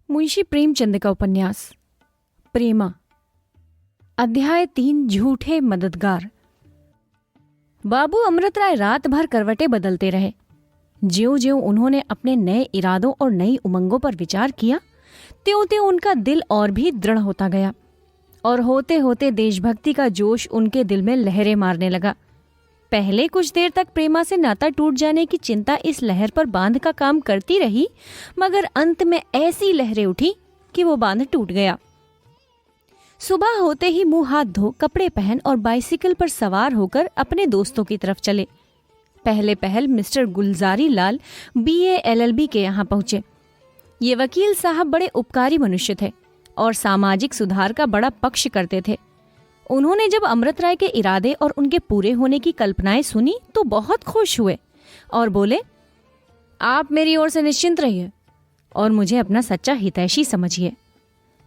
मुंशी प्रेमचंद का उपन्यास प्रेमा, अध्याय 3, झूठे मददगार। बाबू अमृत राय रात भर करवटें बदलते रहे। ज्यों-ज्यों उन्होंने अपने नए इरादों और नई उमंगों पर विचार किया, त्यों-त्यों उनका दिल और भी दृढ़ होता गया और होते होते देशभक्ति का जोश उनके दिल में लहरें मारने लगा। पहले कुछ देर तक प्रेमा से नाता टूट जाने की चिंता इस लहर पर बांध का काम करती रही, मगर अंत में ऐसी लहरें उठी कि वो बांध टूट गया। सुबह होते ही मुंह हाथ धो, कपड़े पहन और बाइसिकल पर सवार होकर अपने दोस्तों की तरफ चले। पहले पहल mister Gulzari Lal BA LLB के यहाँ पहुंचे। ये वकील साहब बड़े उपकारी मनुष्य थे और सामाजिक सुधार का बड़ा पक्ष करते थे। उन्होंने जब अमृत राय के इरादे और उनके पूरे होने की कल्पनाएं सुनी तो बहुत खुश हुए और बोले, आप मेरी ओर से निश्चिंत रहिए और मुझे अपना सच्चा हितैषी समझिए।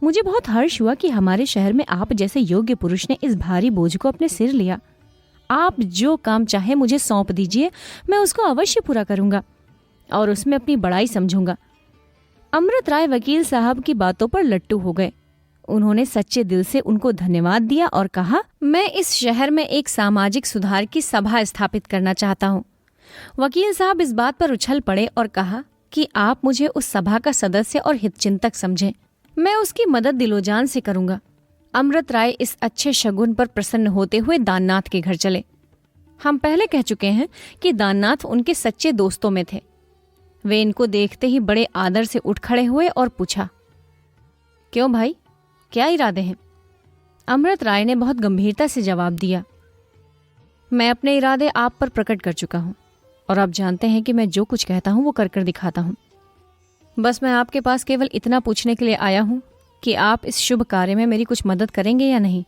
मुझे बहुत हर्ष हुआ कि हमारे शहर में आप जैसे योग्य पुरुष ने इस भारी बोझ को अपने सिर लिया। आप जो काम चाहे मुझे सौंप दीजिए, मैं उसको अवश्य पूरा करूंगा और उसमें अपनी बड़ाई समझूंगा। अमृत राय वकील साहब की बातों पर लट्टू हो गए। उन्होंने सच्चे दिल से उनको धन्यवाद दिया और कहा, मैं इस शहर में एक सामाजिक सुधार की सभा स्थापित करना चाहता हूँ। वकील साहब इस बात पर उछल पड़े और कहा कि आप मुझे उस सभा का सदस्य और हितचिंतक समझें। मैं उसकी मदद दिलोजान से करूंगा। अमृत राय इस अच्छे शगुन पर प्रसन्न होते हुए दाननाथ के घर चले। हम पहले कह चुके हैं कि दाननाथ उनके सच्चे दोस्तों में थे। वे इनको देखते ही बड़े आदर से उठ खड़े हुए और पूछा, क्यों भाई, क्या इरादे हैं? अमृत राय ने बहुत गंभीरता से जवाब दिया, मैं अपने इरादे आप पर प्रकट कर चुका हूं और आप जानते हैं कि मैं जो कुछ कहता हूं वो कर कर दिखाता हूं। बस मैं आपके पास केवल इतना पूछने के लिए आया हूं कि आप इस शुभ कार्य में मेरी कुछ मदद करेंगे या नहीं।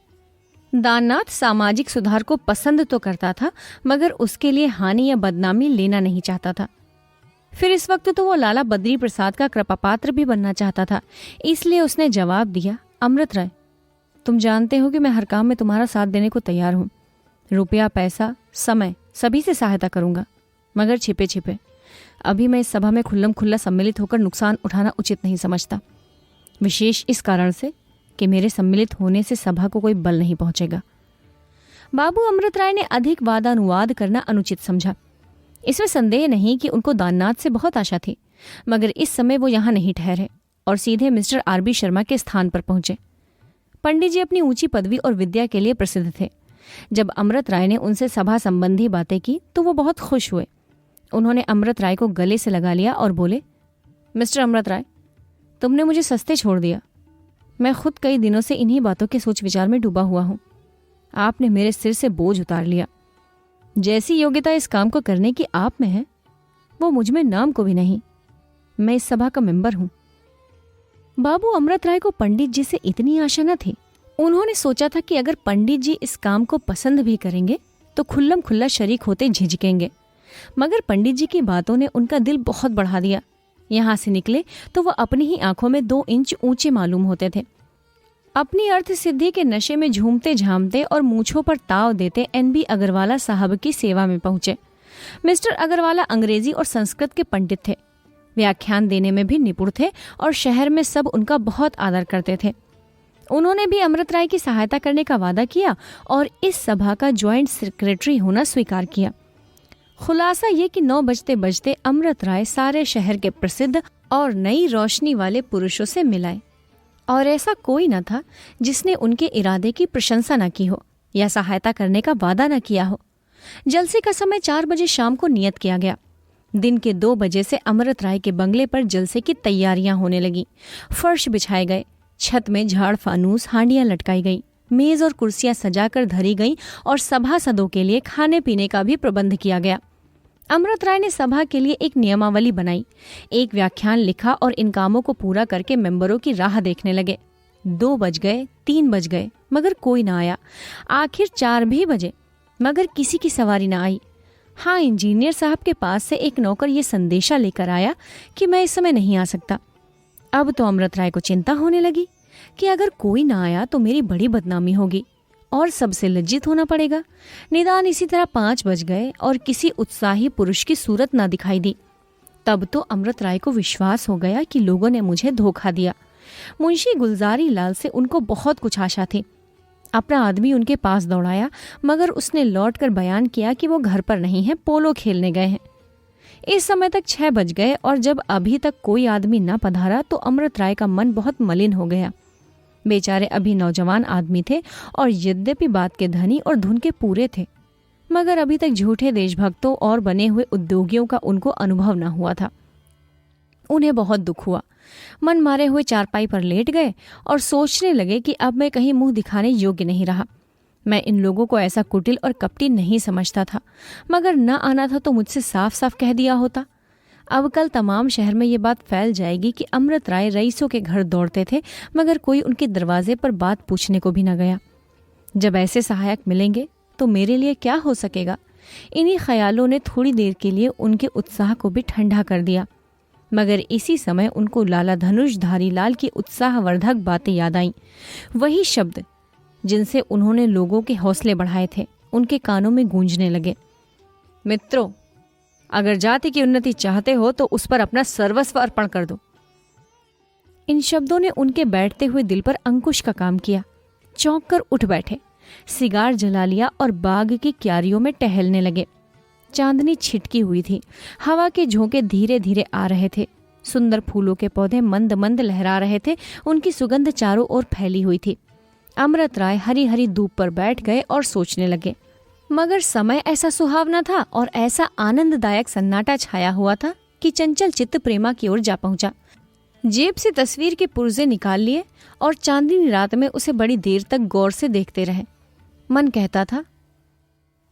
दाननाथ सामाजिक सुधार को पसंद तो करता था, मगर उसके लिए हानि या बदनामी लेना नहीं चाहता था। फिर इस वक्त तो वो लाला बद्री प्रसाद का कृपापात्र भी बनना चाहता था। इसलिए उसने जवाब दिया, अमृत राय, तुम जानते हो कि मैं हर काम में तुम्हारा साथ देने को तैयार हूँ। रुपया, पैसा, समय सभी से सहायता करूंगा, मगर छिपे छिपे। अभी मैं इस सभा में खुल्लम खुल्ला सम्मिलित होकर नुकसान उठाना उचित नहीं समझता, विशेष इस कारण से कि मेरे सम्मिलित होने से सभा को कोई बल नहीं पहुंचेगा। बाबू अमृत राय ने अधिक वादानुवाद करना अनुचित समझा। इसमें संदेह नहीं कि उनको दाननाथ से बहुत आशा थी, मगर इस समय वो यहाँ नहीं ठहरे और सीधे मिस्टर RB शर्मा के स्थान पर पहुंचे। पंडित जी अपनी ऊंची पदवी और विद्या के लिए प्रसिद्ध थे। जब अमृत राय ने उनसे सभा संबंधी बातें की तो वो बहुत खुश हुए। उन्होंने अमृत राय को गले से लगा लिया और बोले, मिस्टर अमृत राय, तुमने मुझे सस्ते छोड़ दिया। मैं खुद कई दिनों से इन्हीं बातों के सोच विचार में डूबा हुआ हूँ। आपने मेरे सिर से बोझ उतार लिया। जैसी योग्यता इस काम को करने की आप में है, वो मुझ में नाम को भी नहीं। मैं इस सभा का मेंबर हूँ। बाबू अमृत राय को पंडित जी से इतनी आशा न थी। उन्होंने सोचा था कि अगर पंडित जी इस काम को पसंद भी करेंगे तो खुल्लम खुल्ला शरीक होते झिझकेंगे, मगर पंडित जी की बातों ने उनका दिल बहुत बढ़ा दिया। यहाँ से निकले तो वह अपनी ही आंखों में 2 इंच ऊंचे मालूम होते थे। अपनी अर्थ सिद्धि के नशे में झूमते झामते और मूछों पर ताव देते NB अग्रवाला साहब की सेवा में पहुंचे। मिस्टर अग्रवाला अंग्रेजी और संस्कृत के पंडित थे, व्याख्यान देने में भी निपुण थे और शहर में सब उनका बहुत आदर करते थे। उन्होंने भी अमृत राय की सहायता करने का वादा किया और इस सभा का ज्वाइंट सेक्रेटरी होना स्वीकार किया। खुलासा ये कि 9 बजते बजते अमृत राय सारे शहर के प्रसिद्ध और नई रोशनी वाले पुरुषों से मिलाए और ऐसा कोई न था जिसने उनके इरादे की प्रशंसा न की हो या सहायता करने का वादा न किया हो। जलसे का समय 4 बजे शाम को नियत किया गया। दिन के 2 बजे से अमृत राय के बंगले पर जलसे की तैयारियां होने लगी। फर्श बिछाए गए, छत में झाड़ फानूस हांडियां लटकाई गई, मेज और कुर्सियां सजाकर धरी गई और सभासदों के लिए खाने पीने का भी प्रबंध किया गया। अमृत राय ने सभा के लिए एक नियमावली बनाई, एक व्याख्यान लिखा और इन कामों को पूरा करके मेंबरों की राह देखने लगे। 2 बज गए, 3 बज गए, मगर कोई ना आया। आखिर 4 भी बजे, मगर किसी की सवारी ना आई। हाँ, इंजीनियर साहब के पास से एक नौकर ये संदेशा लेकर आया कि मैं इस समय नहीं आ सकता। अब तो अमृत राय को चिंता होने लगी कि अगर कोई ना आया तो मेरी बड़ी बदनामी होगी और सबसे लज्जित होना पड़ेगा। निदान इसी तरह 5 बज गए और किसी उत्साही पुरुष की सूरत ना दिखाई दी। तब तो अमृत राय को विश्वास हो गया कि लोगों ने मुझे धोखा दिया। मुंशी गुलजारी लाल से उनको बहुत कुछ आशा थी। अपना आदमी उनके पास दौड़ाया, मगर उसने लौटकर बयान किया कि वो घर पर नहीं है, पोलो खेलने गए हैं। इस समय तक 6 बज गए और जब अभी तक कोई आदमी न पधारा तो अमृत राय का मन बहुत मलिन हो गया। बेचारे अभी नौजवान आदमी थे और यद्यपि बात के धनी और धुन के पूरे थे, मगर अभी तक झूठे देशभक्तों और बने हुए उद्योगियों का उनको अनुभव न हुआ था। उन्हें बहुत दुख हुआ। मन मारे हुए चारपाई पर लेट गए और सोचने लगे कि अब मैं कहीं मुंह दिखाने योग्य नहीं रहा। मैं इन लोगों को ऐसा कुटिल और कपटी नहीं समझता था, मगर न आना था तो मुझसे साफ साफ कह दिया होता। अब कल तमाम शहर में ये बात फैल जाएगी कि अमृत राय रईसों के घर दौड़ते थे, मगर कोई उनके दरवाजे पर बात पूछने को भी न गया। जब ऐसे सहायक मिलेंगे तो मेरे लिए क्या हो सकेगा। इन्हीं ख्यालों ने थोड़ी देर के लिए उनके उत्साह को भी ठंडा कर दिया, मगर इसी समय उनको लाला धनुषधारी लाल की उत्साहवर्धक बातें याद आईं। वही शब्द जिनसे उन्होंने लोगों के हौसले बढ़ाए थे उनके कानों में गूंजने लगे। मित्रों, अगर जाति की उन्नति चाहते हो तो उस पर अपना सर्वस्व अर्पण कर दो। इन शब्दों ने उनके बैठते हुए दिल पर अंकुश का काम किया। चौंक कर उठ बैठे, सिगार जला लिया और बाग की क्यारियों में टहलने लगे। चांदनी छिटकी हुई थी, हवा के झोंके धीरे धीरे आ रहे थे, सुंदर फूलों के पौधे मंद मंद लहरा रहे थे, उनकी सुगंध चारों ओर फैली हुई थी। अमृत राय हरी हरी धूप पर बैठ गए और सोचने लगे, मगर समय ऐसा सुहावना था और ऐसा आनंददायक सन्नाटा छाया हुआ था कि चंचल चित्त प्रेमा की ओर जा पहुंचा। जेब से तस्वीर के पुर्जे निकाल लिए और चांदनी रात में उसे बड़ी देर तक गौर से देखते रहे। मन कहता था,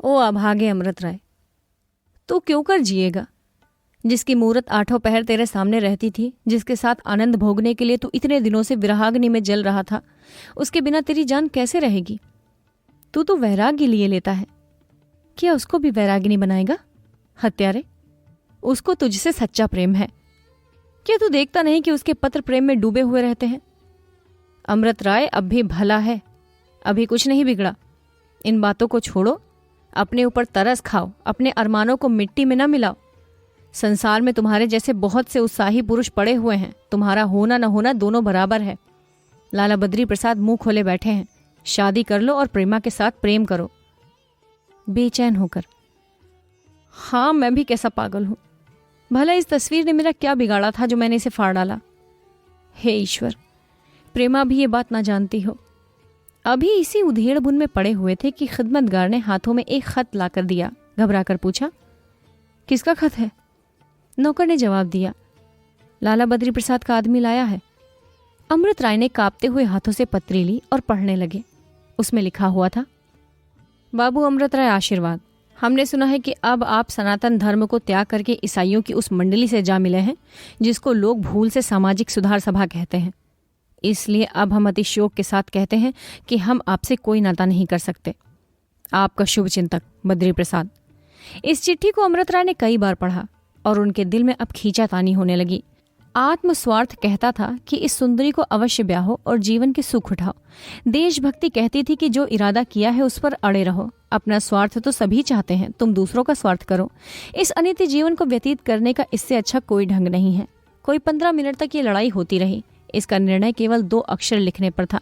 ओ अभागे अमृत राय, तू क्यों कर जिएगा? जिसकी मूरत आठों पहर तेरे सामने रहती थी, जिसके साथ आनंद भोगने के लिए तू इतने दिनों से विरहाग्नि में जल रहा था, उसके बिना तेरी जान कैसे रहेगी? तू तो वैराग्य लिए लेता है, क्या उसको भी वैरागिनी बनाएगा? हत्यारे, उसको तुझसे सच्चा प्रेम है। क्या तू देखता नहीं कि उसके पत्र प्रेम में डूबे हुए रहते हैं? अमृत राय, अब भी भला है, अभी कुछ नहीं बिगड़ा। इन बातों को छोड़ो, अपने ऊपर तरस खाओ, अपने अरमानों को मिट्टी में न मिलाओ। संसार में तुम्हारे जैसे बहुत से उत्साही पुरुष पड़े हुए हैं, तुम्हारा होना न होना दोनों बराबर है। लाला बद्री प्रसाद मुंह खोले बैठे हैं, शादी कर लो और प्रेमा के साथ प्रेम करो। बेचैन होकर, हाँ मैं भी कैसा पागल हूं, भला इस तस्वीर ने मेरा क्या बिगाड़ा था जो मैंने इसे फाड़ डाला? हे ईश्वर, प्रेमा भी ये बात ना जानती हो। अभी इसी उधेड़ बुन में पड़े हुए थे कि खिदमतगार ने हाथों में एक खत लाकर दिया। घबरा कर पूछा, किसका खत है? नौकर ने जवाब दिया, लाला बद्री प्रसाद का आदमी लाया है। अमृत राय ने कांपते हुए हाथों से पत्री ली और पढ़ने लगे। उसमें लिखा हुआ था, बाबू अमृत राय आशीर्वाद, हमने सुना है कि अब आप सनातन धर्म को त्याग करके ईसाइयों की उस मंडली से जा मिले हैं जिसको लोग भूल से सामाजिक सुधार सभा कहते हैं। इसलिए अब हम अति शोक के साथ कहते हैं कि हम आपसे कोई नाता नहीं कर सकते। आपका शुभ चिंतक बद्री प्रसाद। इस चिट्ठी को अमृत राय ने कई बार पढ़ा और उनके दिल में अब खींचातानी होने लगी। आत्मस्वार्थ कहता था कि इस सुंदरी को अवश्य ब्याहो और जीवन के सुख उठाओ। देशभक्ति कहती थी कि जो इरादा किया है उस पर अड़े रहो। अपना स्वार्थ तो सभी चाहते हैं, तुम दूसरों का स्वार्थ करो। इस अनित्य जीवन को व्यतीत करने का इससे अच्छा कोई ढंग नहीं है। कोई 15 मिनट तक ये लड़ाई होती रही। इसका निर्णय केवल 2 अक्षर लिखने पर था।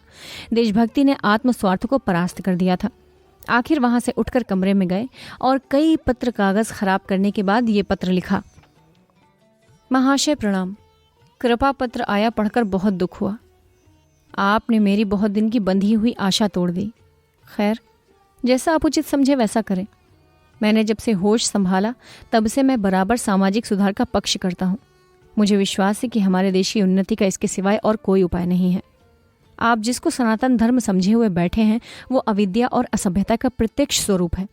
देशभक्ति ने आत्मस्वार्थ को परास्त कर दिया था। आखिर वहां से उठकर कमरे में गए और कई पत्र कागज खराब करने के बाद ये पत्र लिखा, महाशय प्रणाम, कृपा पत्र आया, पढ़कर बहुत दुख हुआ। आपने मेरी बहुत दिन की बंधी हुई आशा तोड़ दी। खैर, जैसा आप उचित समझे वैसा करें। मैंने जब से होश संभाला तब से मैं बराबर सामाजिक सुधार का पक्ष करता हूँ। मुझे विश्वास है कि हमारे देश की उन्नति का इसके सिवाय और कोई उपाय नहीं है। आप जिसको सनातन धर्म समझे हुए बैठे हैं वो अविद्या और असभ्यता का प्रत्यक्ष स्वरूप है।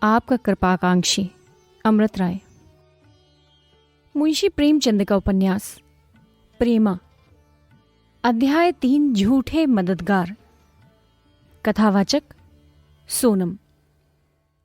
आपका कृपाकांक्षी अमृत राय। मुंशी प्रेमचंद का उपन्यास प्रेमा, अध्याय 3, झूठे मददगार। कथावाचक सोनम।